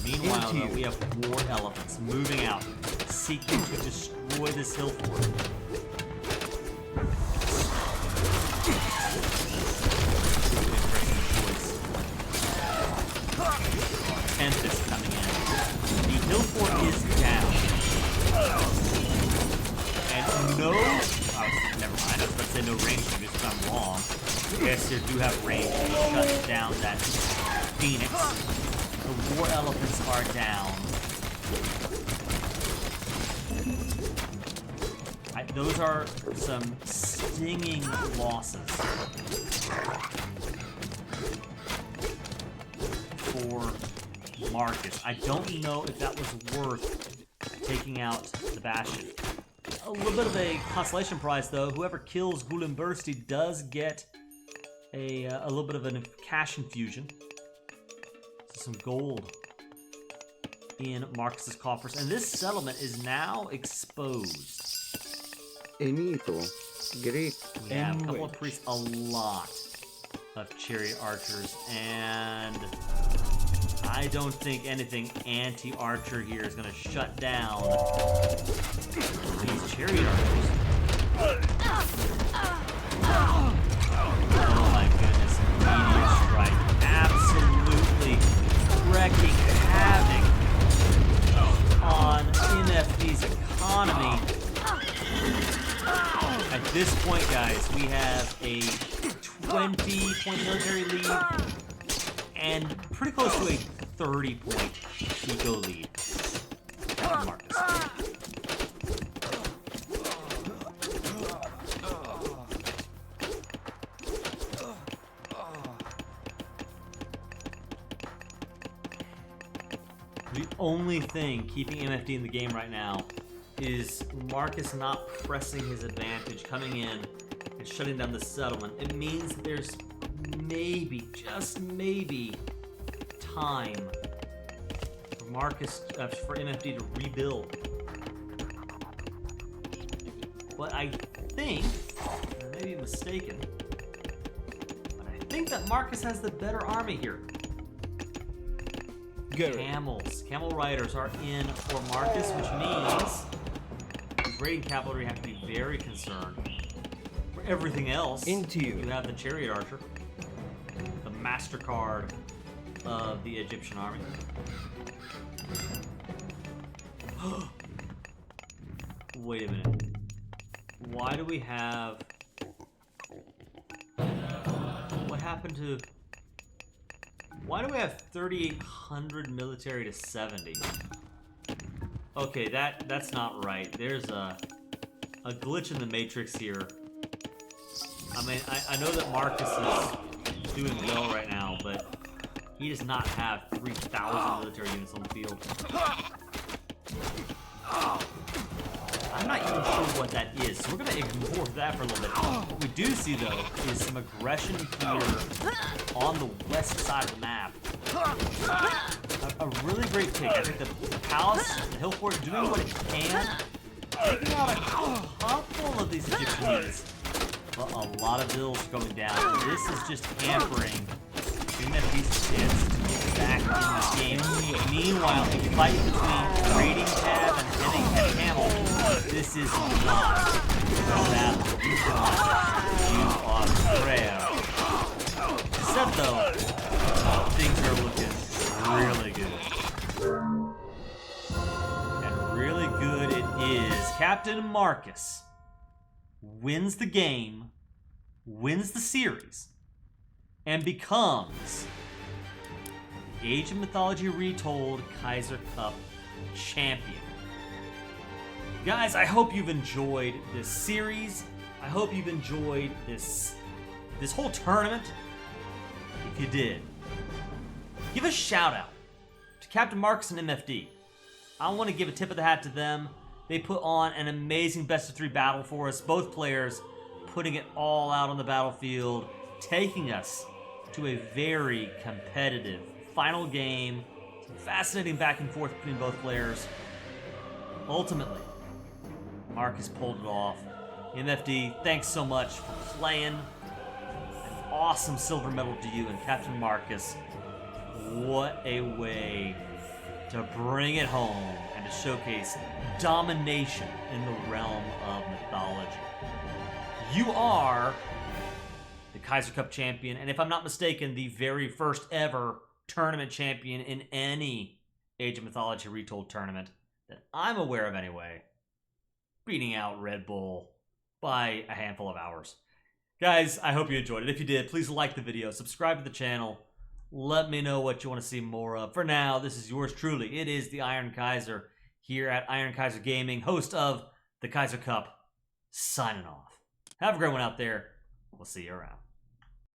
Meanwhile, though, we have war elephants moving out, seeking to destroy this hill fort. Tempest coming in. The hill fort is down. And no... Oh, never mind, I was about to say no range because I'm wrong. Yes, they do have range to shut down that Phoenix. The war elephants are down. Those are some stinging losses for Markus. I don't know if that was worth taking out the Bastion. A little bit of a consolation prize, though. Whoever kills Gulimbursti does get a little bit of a cash infusion. So some gold in Marcus's coffers, and this settlement is now exposed. Enito. Great. We have a couple of priests, a lot of chariot archers, and I don't think anything anti-archer here is going to shut down these chariot archers. Oh my goodness, meteor strike, absolutely wreaking havoc on MFD's economy. At this point, guys, we have a 20-point military lead and pretty close to a 30-point eco lead. Captain Markus. The only thing keeping MFD in the game right now is Markus not pressing his advantage, coming in and shutting down the settlement. It means that there's maybe, just maybe, time for for MFD to rebuild. But I think, I may be mistaken, but I think that Markus has the better army here. Camels. Camel riders are in for Markus, which means the raiding cavalry have to be very concerned. For everything else, you have the chariot archer, the MasterCard of the Egyptian army. Wait a minute. Why do we have... What happened to... Why do we have 3,800 military to 70? Okay, that's not right. There's a glitch in the matrix here. I mean, I know that Markus is doing well right now, but he does not have 3,000 military units on the field. I'm not even sure what that is, so we're going to ignore that for a little bit. What we do see, though, is some aggression here on the west side of the map. A really great pick. I think the palace, the hill fort, doing what it can, taking out a couple of these Egyptian units, but a lot of bills going down. This is just hampering MFD's chance to get back in this game. Meanwhile, if you fight between raiding tab and heavy camel, this is not a battle. You are prayer. Except though, things are looking really good. And really good it is. Captain Markus wins the game, wins the series, and becomes the Age of Mythology Retold Kaiser Cup champion. Guys, I hope you've enjoyed this series. I hope you've enjoyed this whole tournament. If you did, give a shout out to Captain Markus and MFD. I want to give a tip of the hat to them. They put on an amazing best of 3 battle for us. Both players putting it all out on the battlefield, taking us to a very competitive final game. Some fascinating back and forth between both players. Ultimately, Markus pulled it off. MFD, thanks so much for playing. An awesome silver medal to you, and Captain Markus, what a way to bring it home and to showcase domination in the realm of mythology. You are the Kaiser Cup champion, and if I'm not mistaken, the very first ever tournament champion in any Age of Mythology Retold tournament that I'm aware of anyway, beating out Red Bull by a handful of hours. Guys, I hope you enjoyed it. If you did, please like the video, subscribe to the channel, let me know what you want to see more of. For now, this is yours truly. It is the Iron Kaiser here at Iron Kaiser Gaming, host of the Kaiser Cup, signing off. Have a great one out there. We'll see you around.